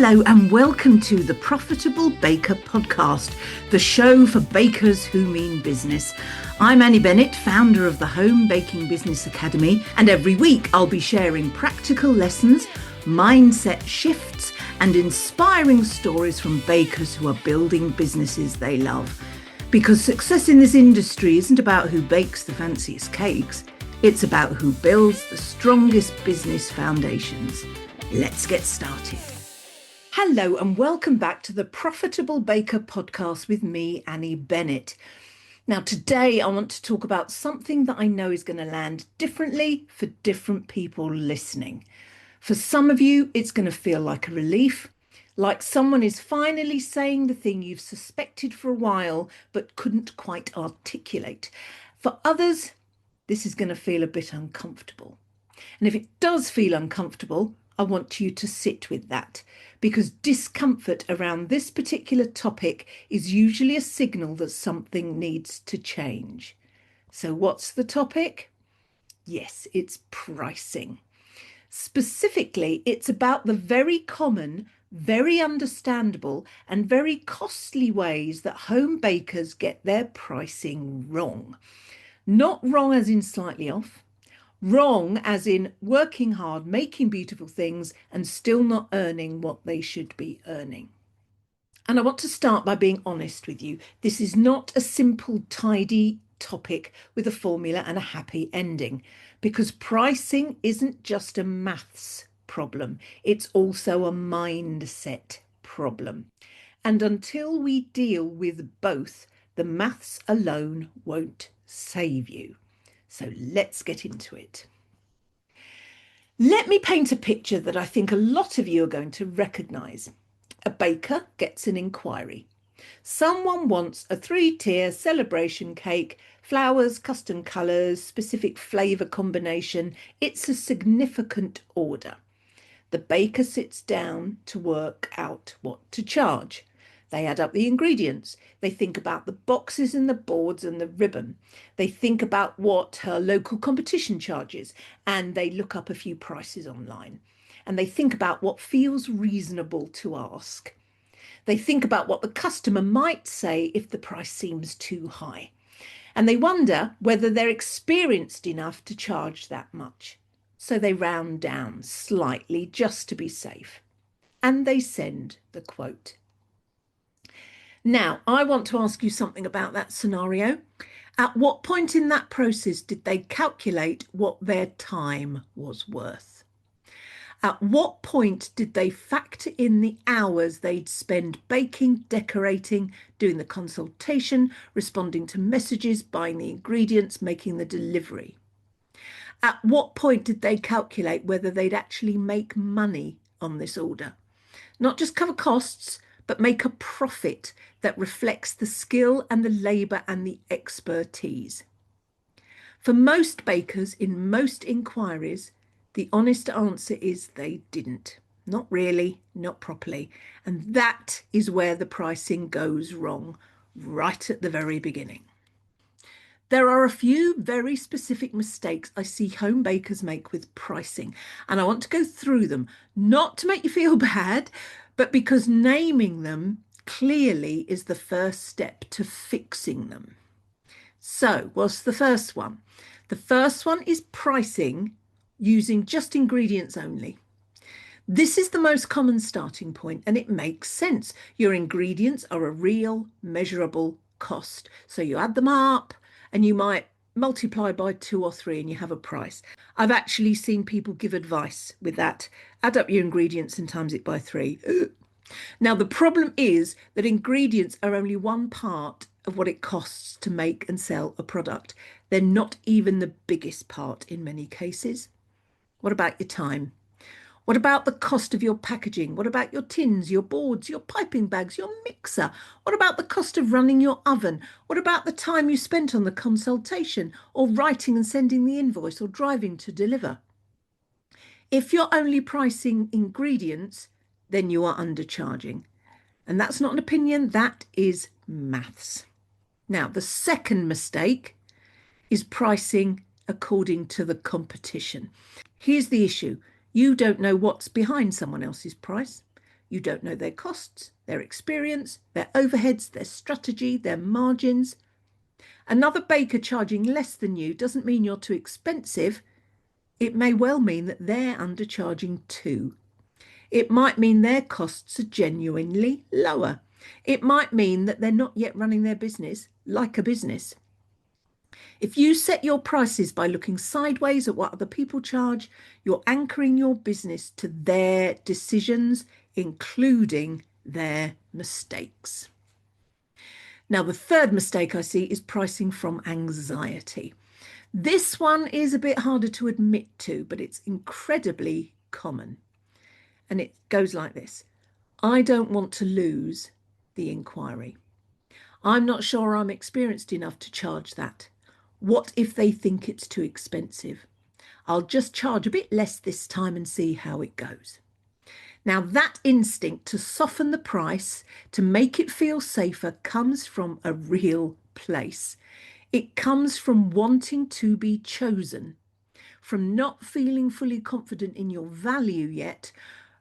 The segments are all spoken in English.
Hello and welcome to the Profitable Baker podcast, the show for bakers who mean business. I'm Annie Bennett, founder of the Home Baking Business Academy, and every week I'll be sharing practical lessons, mindset shifts, and inspiring stories from bakers who are building businesses they love. Because success in this industry isn't about who bakes the fanciest cakes, it's about who builds the strongest business foundations. Let's get started. Hello and welcome back to the Profitable Baker podcast with me, Annie Bennett. Now today I want to talk about something that I know is going to land differently for different people listening. For some of you, it's going to feel like a relief, like someone is finally saying the thing you've suspected for a while but couldn't quite articulate. For others, this is going to feel a bit uncomfortable. And if it does feel uncomfortable, I want you to sit with that, because discomfort around this particular topic is usually a signal that something needs to change. So what's the topic? Yes, it's pricing. Specifically, it's about the very common, very understandable, and very costly ways that home bakers get their pricing wrong. Not wrong as in slightly off. Wrong as in working hard, making beautiful things, and still not earning what they should be earning. And I want to start by being honest with you. This is not a simple, tidy topic with a formula and a happy ending, because pricing isn't just a maths problem. It's also a mindset problem. And until we deal with both, the maths alone won't save you. So let's get into it. Let me paint a picture that I think a lot of you are going to recognise. A baker gets an inquiry. Someone wants a 3-tier celebration cake, flowers, custom colours, specific flavour combination. It's a significant order. The baker sits down to work out what to charge. They add up the ingredients. They think about the boxes and the boards and the ribbon. They think about what her local competition charges, and they look up a few prices online. And they think about what feels reasonable to ask. They think about what the customer might say if the price seems too high. And they wonder whether they're experienced enough to charge that much. So they round down slightly just to be safe. And they send the quote. Now, I want to ask you something about that scenario. At what point in that process did they calculate what their time was worth? At what point did they factor in the hours they'd spend baking, decorating, doing the consultation, responding to messages, buying the ingredients, making the delivery? At what point did they calculate whether they'd actually make money on this order? Not just cover costs, but make a profit that reflects the skill and the labour and the expertise. For most bakers in most inquiries, the honest answer is they didn't. Not really, not properly. And that is where the pricing goes wrong, right at the very beginning. There are a few very specific mistakes I see home bakers make with pricing, and I want to go through them, not to make you feel bad, but because naming them clearly is the first step to fixing them. So what's the first one? The first one is pricing using just ingredients only. This is the most common starting point, and it makes sense. Your ingredients are a real measurable cost. So you add them up and you might multiply by 2 or 3 and you have a price. I've actually seen people give advice with that. Add up your ingredients and times it by 3. Now, the problem is that ingredients are only one part of what it costs to make and sell a product. They're not even the biggest part in many cases. What about your time? What about the cost of your packaging? What about your tins, your boards, your piping bags, your mixer? What about the cost of running your oven? What about the time you spent on the consultation or writing and sending the invoice or driving to deliver? If you're only pricing ingredients, then you are undercharging. And that's not an opinion, that is maths. Now, the second mistake is pricing according to the competition. Here's the issue. You don't know what's behind someone else's price. You don't know their costs, their experience, their overheads, their strategy, their margins. Another baker charging less than you doesn't mean you're too expensive. It may well mean that they're undercharging too. It might mean their costs are genuinely lower. It might mean that they're not yet running their business like a business. If you set your prices by looking sideways at what other people charge, you're anchoring your business to their decisions, including their mistakes. Now, the third mistake I see is pricing from anxiety. This one is a bit harder to admit to, but it's incredibly common. And it goes like this. I don't want to lose the inquiry. I'm not sure I'm experienced enough to charge that. What if they think it's too expensive? I'll just charge a bit less this time and see how it goes. Now, that instinct to soften the price, to make it feel safer, comes from a real place. It comes from wanting to be chosen, from not feeling fully confident in your value yet,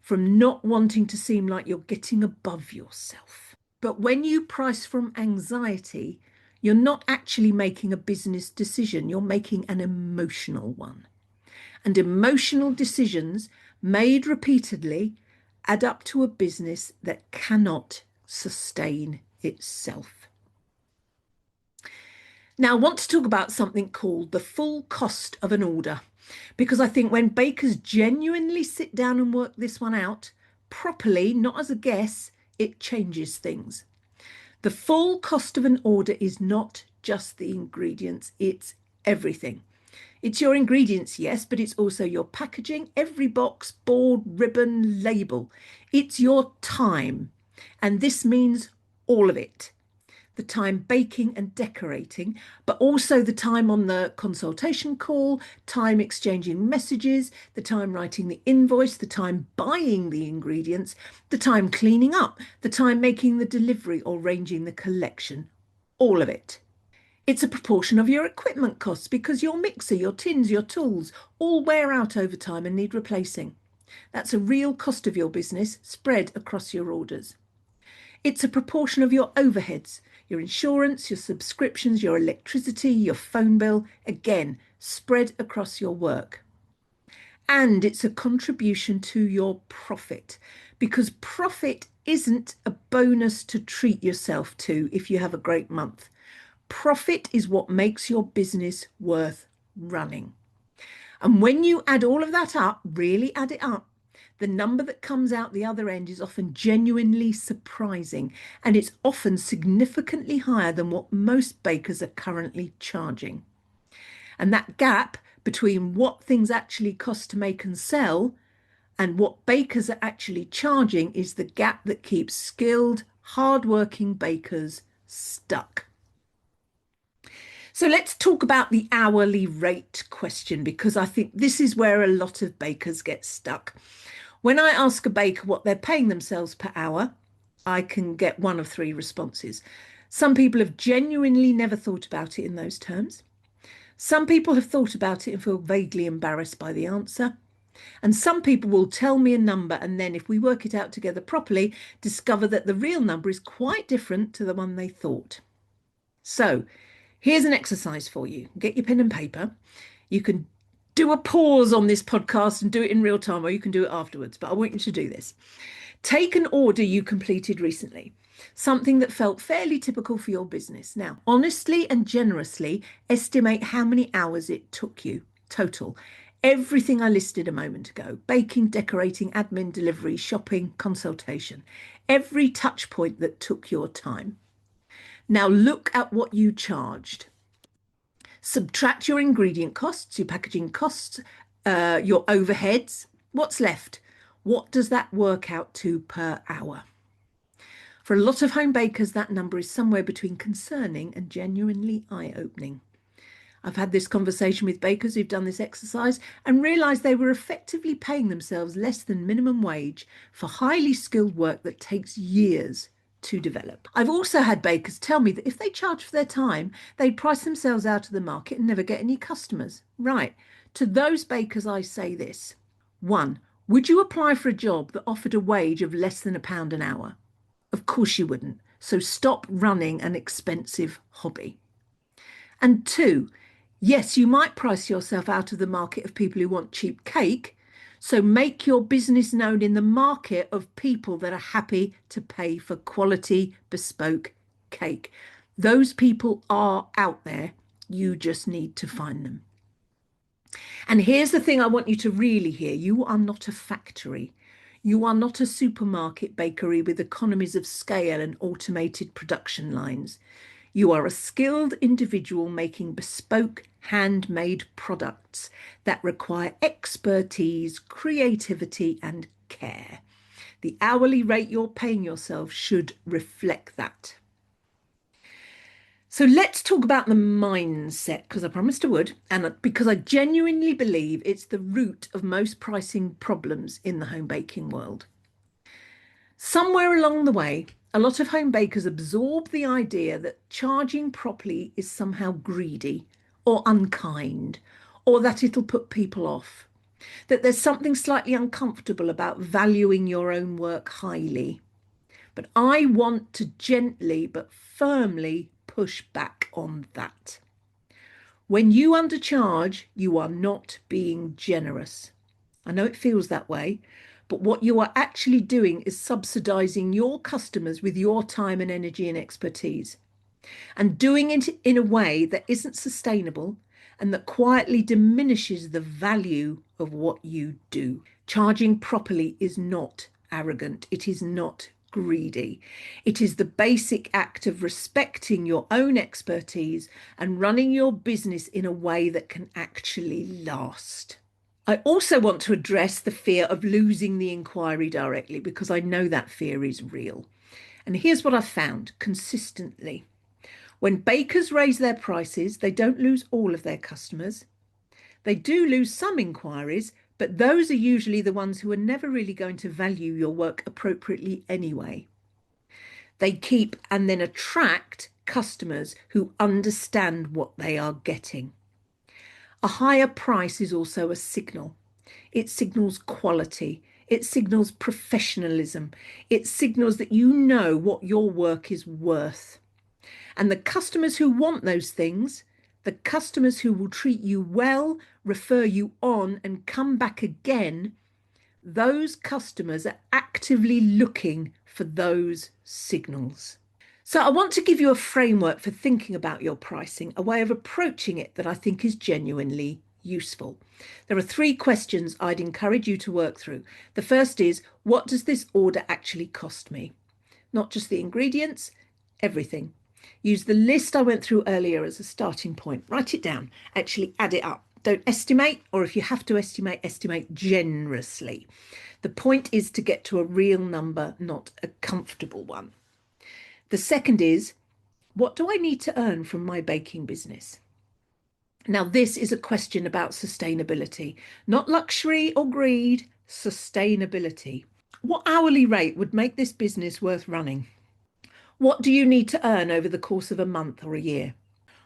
from not wanting to seem like you're getting above yourself. But when you price from anxiety, you're not actually making a business decision, you're making an emotional one. And emotional decisions made repeatedly add up to a business that cannot sustain itself. Now, I want to talk about something called the full cost of an order, because I think when bakers genuinely sit down and work this one out properly, not as a guess, it changes things. The full cost of an order is not just the ingredients, it's everything. It's your ingredients, yes, but it's also your packaging, every box, board, ribbon, label. It's your time, and this means all of it. The time baking and decorating, but also the time on the consultation call, time exchanging messages, the time writing the invoice, the time buying the ingredients, the time cleaning up, the time making the delivery or arranging the collection, all of it. It's a proportion of your equipment costs because your mixer, your tins, your tools all wear out over time and need replacing. That's a real cost of your business spread across your orders. It's a proportion of your overheads, your insurance, your subscriptions, your electricity, your phone bill, again, spread across your work. And it's a contribution to your profit, because profit isn't a bonus to treat yourself to if you have a great month. Profit is what makes your business worth running. And when you add all of that up, really add it up, the number that comes out the other end is often genuinely surprising, and it's often significantly higher than what most bakers are currently charging. And that gap between what things actually cost to make and sell and what bakers are actually charging is the gap that keeps skilled, hardworking bakers stuck. So let's talk about the hourly rate question, because I think this is where a lot of bakers get stuck. When I ask a baker what they're paying themselves per hour, I can get one of three responses. Some people have genuinely never thought about it in those terms. Some people have thought about it and feel vaguely embarrassed by the answer. And some people will tell me a number, and then if we work it out together properly, discover that the real number is quite different to the one they thought. So here's an exercise for you. Get your pen and paper. You can do a pause on this podcast and do it in real time, or you can do it afterwards, but I want you to do this. Take an order you completed recently, something that felt fairly typical for your business. Now, honestly and generously estimate how many hours it took you total. Everything I listed a moment ago: baking, decorating, admin, delivery, shopping, consultation, every touch point that took your time. Now look at what you charged. Subtract your ingredient costs, your packaging costs, your overheads. What's left? What does that work out to per hour? For a lot of home bakers, that number is somewhere between concerning and genuinely eye-opening. I've had this conversation with bakers who've done this exercise and realised they were effectively paying themselves less than minimum wage for highly skilled work that takes years to develop. I've also had bakers tell me that if they charge for their time, they'd price themselves out of the market and never get any customers. Right. To those bakers, I say this. 1. Would you apply for a job that offered a wage of less than £1 an hour? Of course you wouldn't. So stop running an expensive hobby. And two, yes, you might price yourself out of the market of people who want cheap cake. So make your business known in the market of people that are happy to pay for quality, bespoke cake. Those people are out there. You just need to find them. And here's the thing I want you to really hear. You are not a factory. You are not a supermarket bakery with economies of scale and automated production lines. You are a skilled individual making bespoke, handmade products that require expertise, creativity, and care. The hourly rate you're paying yourself should reflect that. So let's talk about the mindset, because I promised I would, and because I genuinely believe it's the root of most pricing problems in the home baking world. Somewhere along the way, a lot of home bakers absorb the idea that charging properly is somehow greedy or unkind, or that it'll put people off, that there's something slightly uncomfortable about valuing your own work highly. But I want to gently but firmly push back on that. When you undercharge, you are not being generous. I know it feels that way, but what you are actually doing is subsidizing your customers with your time and energy and expertise, and doing it in a way that isn't sustainable and that quietly diminishes the value of what you do. Charging properly is not arrogant. It is not greedy. It is the basic act of respecting your own expertise and running your business in a way that can actually last. I also want to address the fear of losing the inquiry directly, because I know that fear is real. And here's what I've found consistently. When bakers raise their prices, they don't lose all of their customers. They do lose some inquiries, but those are usually the ones who are never really going to value your work appropriately anyway. They keep and then attract customers who understand what they are getting. A higher price is also a signal. It signals quality. It signals professionalism. It signals that you know what your work is worth. And the customers who want those things, the customers who will treat you well, refer you on, and come back again, those customers are actively looking for those signals. So I want to give you a framework for thinking about your pricing, a way of approaching it that I think is genuinely useful. There are 3 questions I'd encourage you to work through. The first is, what does this order actually cost me? Not just the ingredients, everything. Use the list I went through earlier as a starting point. Write it down, actually add it up. Don't estimate, or if you have to estimate, estimate generously. The point is to get to a real number, not a comfortable one. The second is, what do I need to earn from my baking business? Now, this is a question about sustainability, not luxury or greed, sustainability. What hourly rate would make this business worth running? What do you need to earn over the course of a month or a year?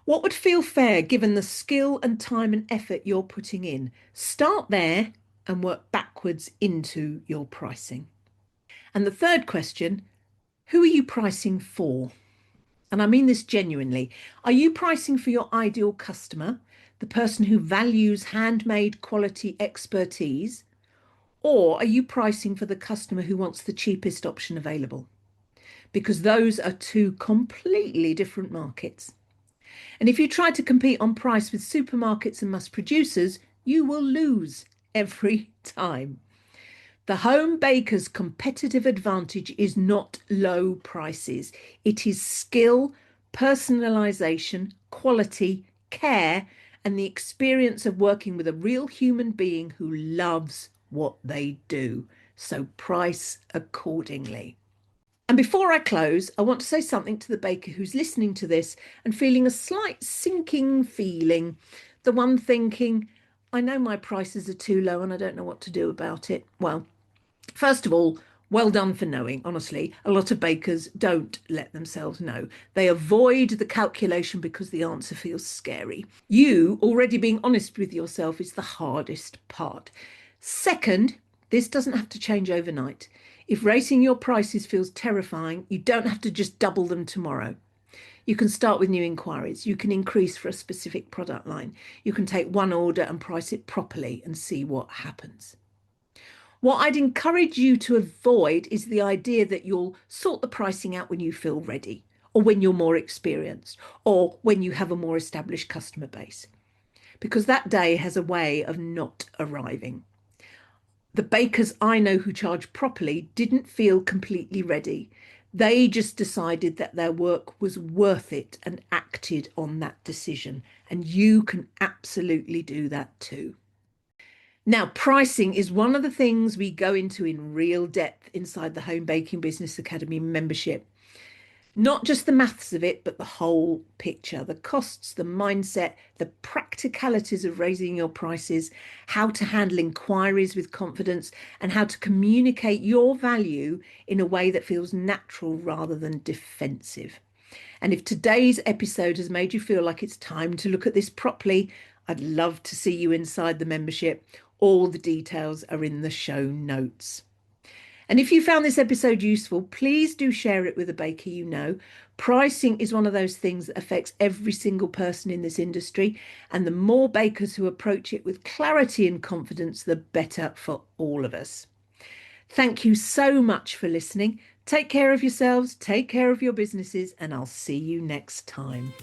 What would feel fair given the skill and time and effort you're putting in? Start there and work backwards into your pricing. And the third question, who are you pricing for? And I mean this genuinely. Are you pricing for your ideal customer, the person who values handmade quality expertise? Or are you pricing for the customer who wants the cheapest option available? Because those are 2 completely different markets. And if you try to compete on price with supermarkets and mass producers, you will lose every time. The home baker's competitive advantage is not low prices. It is skill, personalization, quality, care, and the experience of working with a real human being who loves what they do. So price accordingly. And before I close, I want to say something to the baker who's listening to this and feeling a slight sinking feeling. The one thinking, I know my prices are too low and I don't know what to do about it. Well, first of all, well done for knowing. Honestly, a lot of bakers don't let themselves know. They avoid the calculation because the answer feels scary. You already being honest with yourself is the hardest part. Second, This doesn't have to change overnight. If raising your prices feels terrifying, you don't have to just double them tomorrow. You can start with new inquiries. You can increase for a specific product line. You can take one order and price it properly and see what happens. What I'd encourage you to avoid is the idea that you'll sort the pricing out when you feel ready, or when you're more experienced, or when you have a more established customer base, because that day has a way of not arriving. The bakers I know who charge properly didn't feel completely ready. They just decided that their work was worth it and acted on that decision. And you can absolutely do that too. Now, pricing is one of the things we go into in real depth inside the Home Baking Business Academy membership. Not just the maths of it, but the whole picture, the costs, the mindset, the practicalities of raising your prices, how to handle inquiries with confidence, and how to communicate your value in a way that feels natural rather than defensive. And if today's episode has made you feel like it's time to look at this properly, I'd love to see you inside the membership. All the details are in the show notes. And if you found this episode useful, please do share it with a baker you know. Pricing is one of those things that affects every single person in this industry. And the more bakers who approach it with clarity and confidence, the better for all of us. Thank you so much for listening. Take care of yourselves, take care of your businesses, and I'll see you next time.